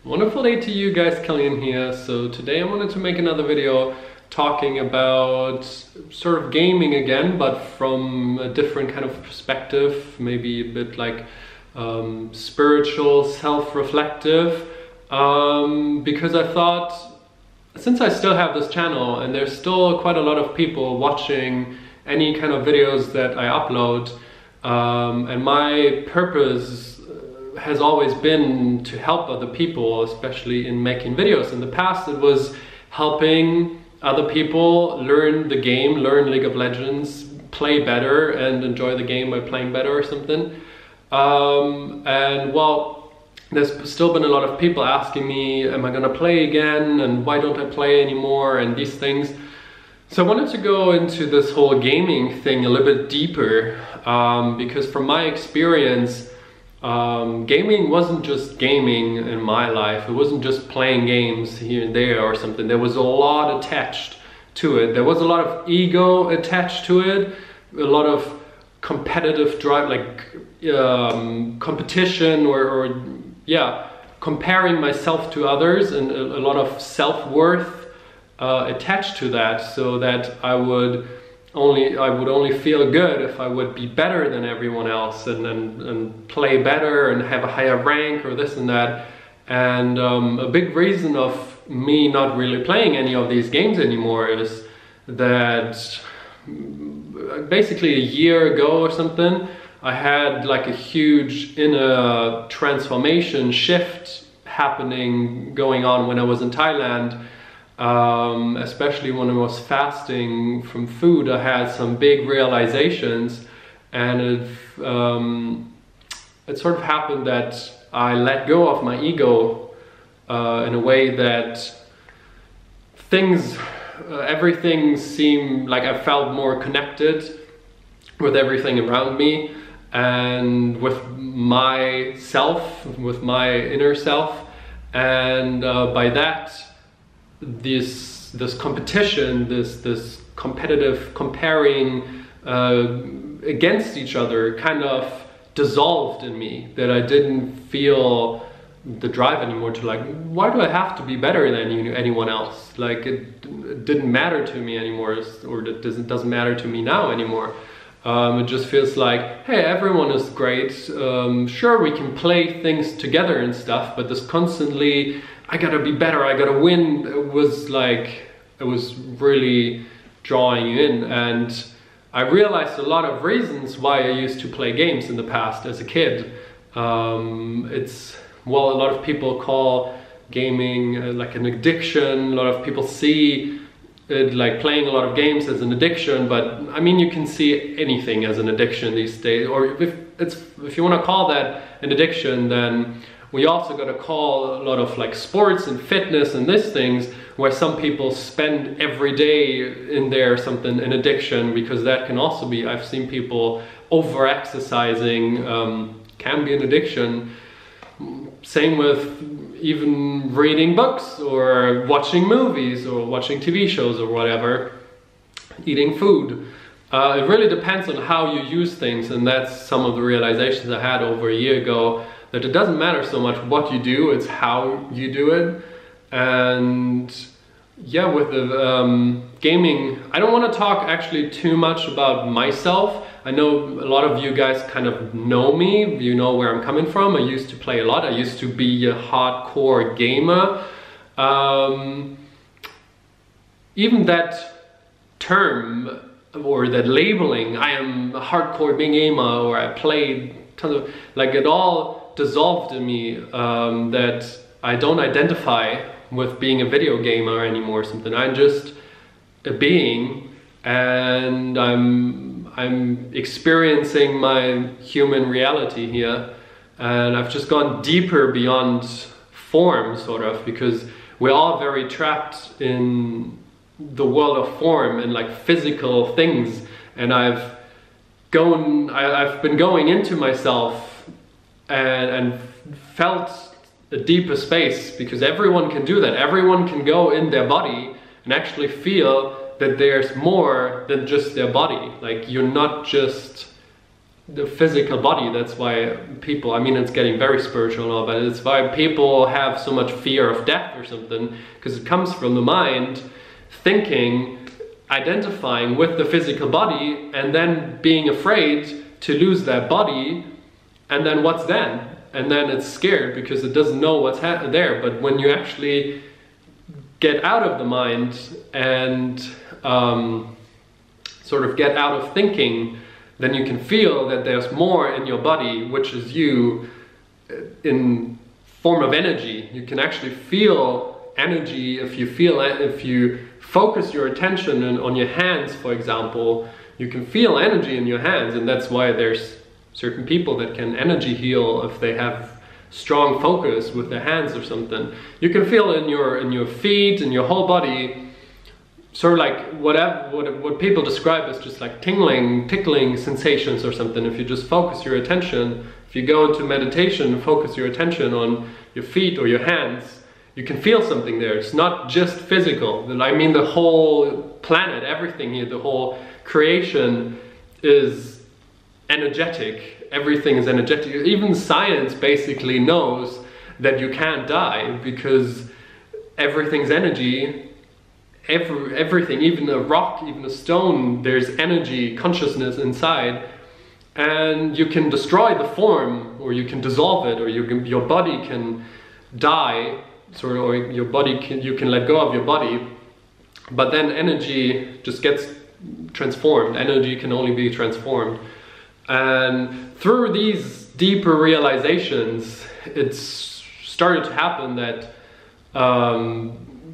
Wonderful day to you guys, Kellyan here. So today I wanted to make another video talking about sort of gaming again, but from a different kind of perspective, maybe a bit like spiritual, self-reflective, because I thought, since I still have this channel and there's still quite a lot of people watching any kind of videos that I upload, and my purpose has always been to help other people, especially in making videos. In the past it was helping other people learn the game, learn League of Legends, play better and enjoy the game by playing better or something. And well, there's still been a lot of people asking me, am I gonna play again, and why don't I play anymore, and these things. So I wanted to go into this whole gaming thing a little bit deeper, because from my experience, gaming wasn't just gaming in my life. It wasn't just playing games here and there or something. There was a lot attached to it. There was a lot of ego attached to it, a lot of competitive drive, like competition or yeah, comparing myself to others, and a lot of self-worth attached to that, so that I would only feel good if I would be better than everyone else and play better and have a higher rank or this and that. And a big reason of me not really playing any of these games anymore is that basically a year ago or something, I had like a huge inner transformation shift happening, going on when I was in Thailand. Especially when I was fasting from food, I had some big realizations, and it sort of happened that I let go of my ego in a way that everything seemed like I felt more connected with everything around me and with myself, with my inner self, and by that, this competition, this competitive comparing against each other kind of dissolved in me, that I didn't feel the drive anymore to like, why do I have to be better than anyone else? Like it didn't matter to me anymore, or it doesn't matter to me now anymore. It just feels like, hey, everyone is great. Sure, we can play things together and stuff, but this constantly, I gotta be better, I gotta win, it was really drawing you in. And I realized a lot of reasons why I used to play games in the past as a kid. Well, a lot of people call gaming like an addiction. A lot of people see it like playing a lot of games as an addiction, but I mean, you can see anything as an addiction these days. Or if you want to call that an addiction, then we also got to call a lot of like sports and fitness and these things, where some people spend every day in there something, an addiction, because that can also be, I've seen people over exercising, can be an addiction. Same with even reading books or watching movies or watching TV shows or whatever, eating food. It really depends on how you use things, and that's some of the realizations I had over a year ago, that it doesn't matter so much what you do, it's how you do it. And yeah, with the gaming, I don't want to talk actually too much about myself. I know a lot of you guys kind of know me, you know where I'm coming from. I used to play a lot, I used to be a hardcore gamer. Even that term, or that labeling, I am a hardcore gamer, or I played tons of, like, it all dissolved in me, that I don't identify with being a video gamer anymore or something. I'm just a being, and I'm experiencing my human reality here, and I've just gone deeper beyond form, sort of, because we're all very trapped in the world of form and like physical things, and I've been going into myself and felt a deeper space, because everyone can do that. Everyone can go in their body and actually feel that there's more than just their body. Like, you're not just the physical body. That's why people, I mean, it's getting very spiritual now, but it's why people have so much fear of death or something, because it comes from the mind thinking, identifying with the physical body, and then being afraid to lose that body. And then what's then? And then it's scared because it doesn't know what's there. But when you actually get out of the mind and sort of get out of thinking, then you can feel that there's more in your body, which is you in form of energy. You can actually feel energy if you focus your attention on your hands, for example. You can feel energy in your hands, and that's why there's certain people that can energy heal if they have strong focus with their hands or something. You can feel in your feet, in your whole body, sort of like what people describe as just like tickling sensations or something. If you just focus your attention, if you go into meditation and focus your attention on your feet or your hands, you can feel something there. It's not just physical. I mean, the whole planet, everything here, the whole creation is energetic. Everything is energetic. Even science basically knows that you can't die because everything's energy. Everything, even a rock, even a stone, there's energy, consciousness inside, and you can destroy the form, or you can dissolve it, or your body can die, or you can let go of your body, but then energy just gets transformed. Energy can only be transformed. And through these deeper realizations, it's started to happen that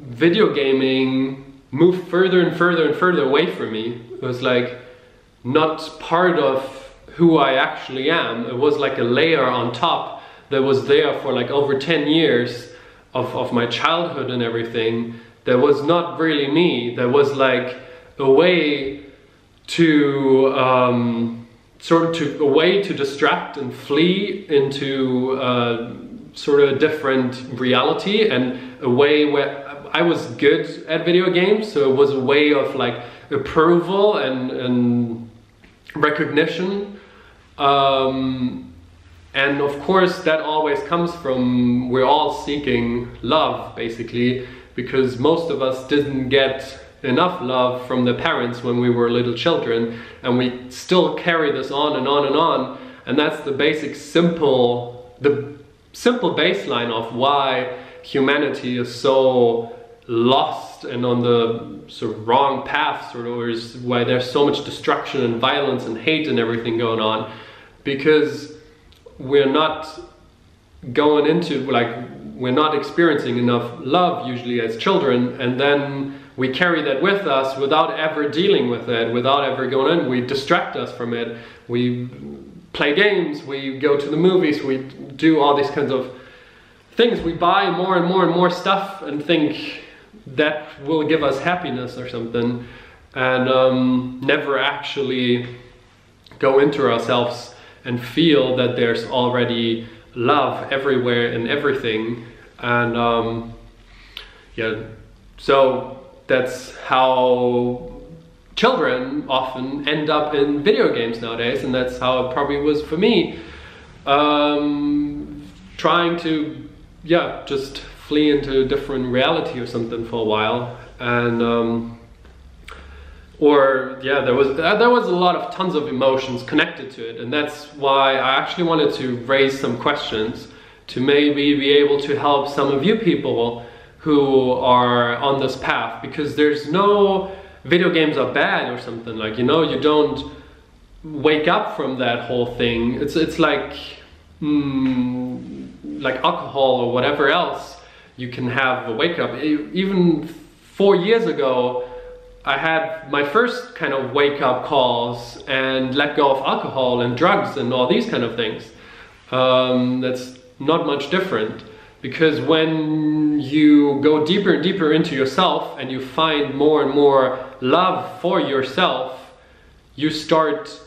video gaming moved further and further and further away from me. It was like not part of who I actually am. It was like a layer on top that was there for like over 10 years of my childhood and everything. That was not really me. That was like a way to a way to distract and flee into sort of a different reality, and a way where I was good at video games, so it was a way of like approval and recognition. And of course that always comes from, we're all seeking love basically, because most of us didn't get enough love from the parents when we were little children, and we still carry this on and on and on. And that's the simple baseline of why humanity is so lost and on the sort of wrong path, sort of, is why there's so much destruction and violence and hate and everything going on, because we're not going into, like, we're not experiencing enough love usually as children, and then we carry that with us without ever dealing with it, without ever going in. We distract us from it. We play games, we go to the movies, we do all these kinds of things. We buy more and more and more stuff and think that will give us happiness or something, and never actually go into ourselves and feel that there's already love everywhere and everything. And yeah, so that's how children often end up in video games nowadays, and that's how it probably was for me, trying to, yeah, just flee into a different reality or something for a while. And or yeah, there was a lot of tons of emotions connected to it, and that's why I actually wanted to raise some questions to maybe be able to help some of you people who are on this path, because there's no video games are bad or something, like, you know, you don't wake up from that whole thing. It's like like alcohol or whatever else. You can have a wake up. Even 4 years ago, I had my first kind of wake up calls and let go of alcohol and drugs and all these kind of things. That's not much different, because when you go deeper and deeper into yourself and you find more and more love for yourself, you start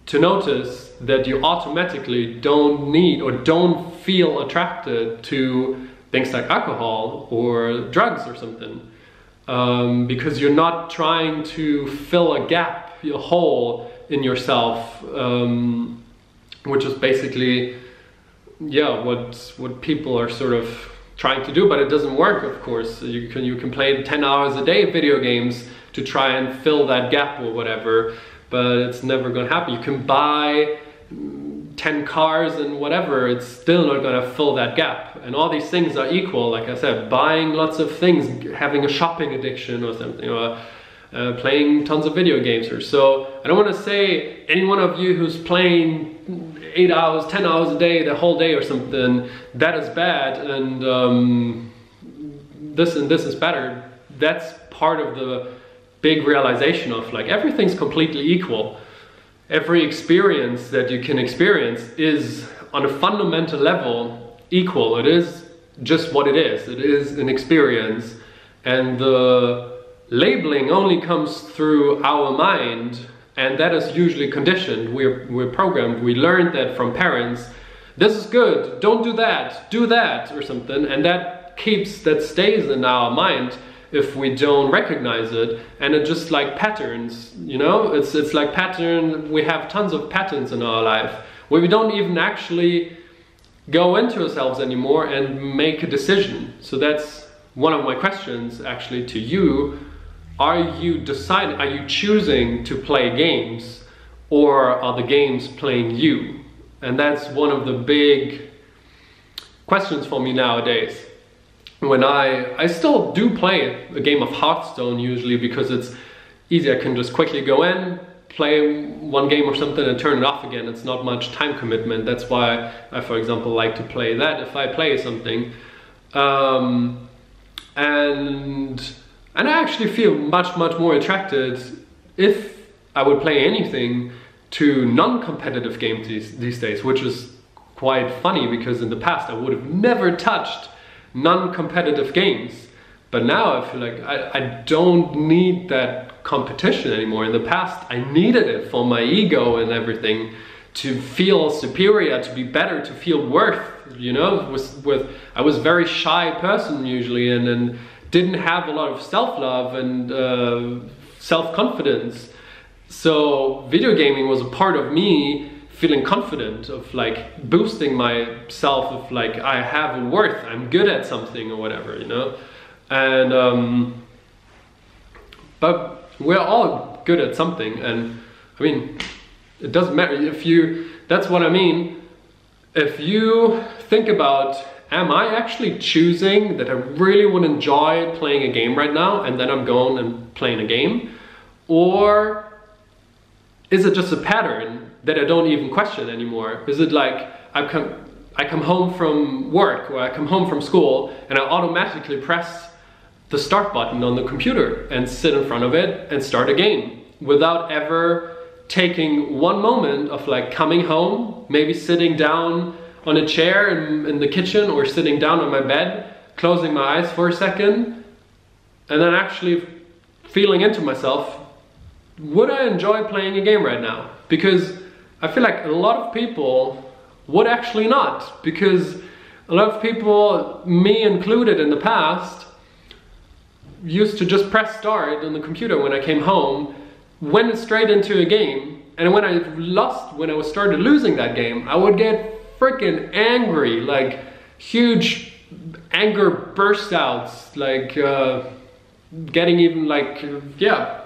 to notice that you automatically don't need or don't feel attracted to things like alcohol or drugs or something. Because you're not trying to fill a gap, a hole in yourself, which is basically, yeah, what people are sort of trying to do, but it doesn't work, of course. You can play 10 hours a day video games to try and fill that gap or whatever, but it's never gonna happen. You can buy 10 cars and whatever, it's still not gonna fill that gap. And all these things are equal, like I said, buying lots of things, having a shopping addiction or something, or playing tons of video games or so. I don't want to say any one of you who's playing 8 hours, 10 hours a day, the whole day or something, that is bad, and this is better. That's part of the big realization of like everything's completely equal. Every experience that you can experience is on a fundamental level equal. It is just what it is. It is an experience, and the labeling only comes through our mind, and that is usually conditioned. We're programmed. We learned that from parents. This is good, don't do that, or something, and that stays in our mind if we don't recognize it. And it's just like patterns, you know, it's like pattern. We have tons of patterns in our life where we don't even actually go into ourselves anymore and make a decision. So that's one of my questions actually to you. Are you choosing to play games, or are the games playing you? And that's one of the big questions for me nowadays. When I still do play a game of Hearthstone usually because it's easy. I can just quickly go in, play one game or something and turn it off again. It's not much time commitment. That's why I, for example, like to play that if I play something. And I actually feel much more attracted, if I would play anything, to non-competitive games these days, which is quite funny because in the past I would have never touched non-competitive games. But now I feel like I don't need that competition anymore. In the past I needed it for my ego and everything, to feel superior, to be better, to feel worth, you know. I was a very shy person usually, and didn't have a lot of self-love and self-confidence. So video gaming was a part of me feeling confident, of like boosting myself, of like I have a worth, I'm good at something or whatever, you know. And but we're all good at something, and I mean, it doesn't matter that's what I mean. If you think about, am I actually choosing that I really would enjoy playing a game right now, and then I'm going and playing a game? Or is it just a pattern that I don't even question anymore? Is it like I come home from work, or I come home from school, and I automatically press the start button on the computer and sit in front of it and start a game without ever taking one moment of like coming home, maybe sitting down on a chair in the kitchen, or sitting down on my bed, closing my eyes for a second, and then actually feeling into myself, would I enjoy playing a game right now? Because I feel like a lot of people would actually not, because a lot of people, me included in the past, used to just press start on the computer when I came home, went straight into a game, and when I started losing that game, I would get freaking angry, like huge anger burst outs, like getting even like, yeah,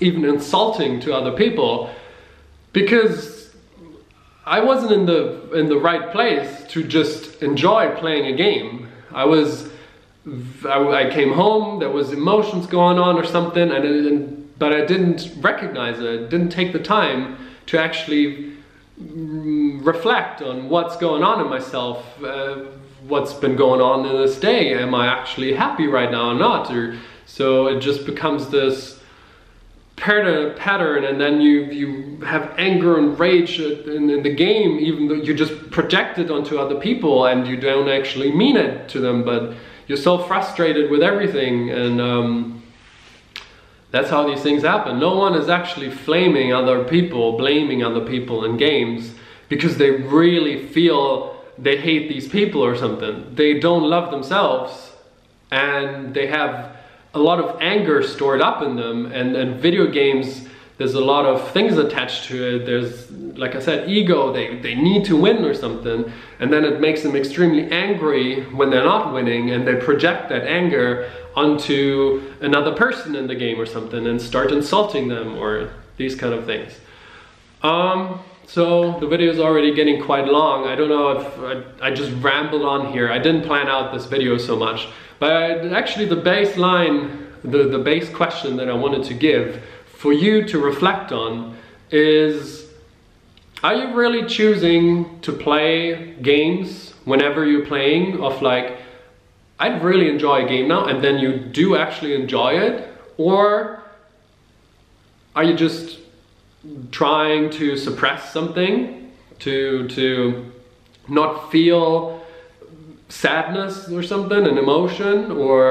even insulting to other people, because I wasn't in the right place to just enjoy playing a game. I came home, there was emotions going on or something, but I didn't recognize it, didn't take the time to actually reflect on what's going on in myself, what's been going on in this day. Am I actually happy right now or not? So it just becomes this pattern, and then you have anger and rage in the game, even though you just project it onto other people and you don't actually mean it to them, but you're so frustrated with everything. And that's how these things happen. No one is actually blaming other people in games because they really feel they hate these people or something. They don't love themselves, and they have a lot of anger stored up in them, and video games, there's a lot of things attached to it. There's, like I said, ego, they need to win or something, and then it makes them extremely angry when they're not winning, and they project that anger onto another person in the game or something and start insulting them or these kind of things. So the video is already getting quite long. I don't know if I just rambled on here. I didn't plan out this video so much, but actually the baseline, the base question that I wanted to give for you to reflect on is, are you really choosing to play games whenever you're playing of like, I'd really enjoy a game now, and then you do actually enjoy it? Or are you just trying to suppress something, to not feel sadness or something, an emotion, or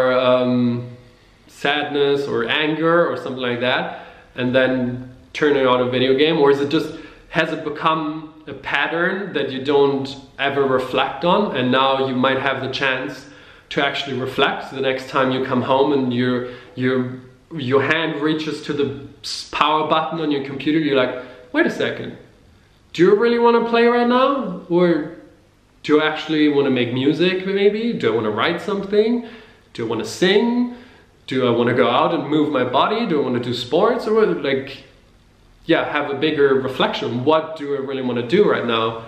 sadness or anger or something like that, and then turn it on a video game? Or is it just, has it become a pattern that you don't ever reflect on, and now you might have the chance to actually reflect the next time you come home and your hand reaches to the power button on your computer? You're like, wait a second, do you really want to play right now? Or do I actually want to make music maybe? Do I want to write something? Do I want to sing? Do I want to go out and move my body? Do I want to do sports? Or like, yeah, have a bigger reflection. What do I really want to do right now?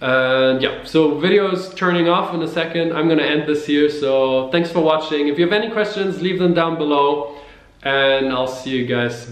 And yeah, so video's turning off in a second. I'm gonna end this here, so thanks for watching. If you have any questions, leave them down below, and I'll see you guys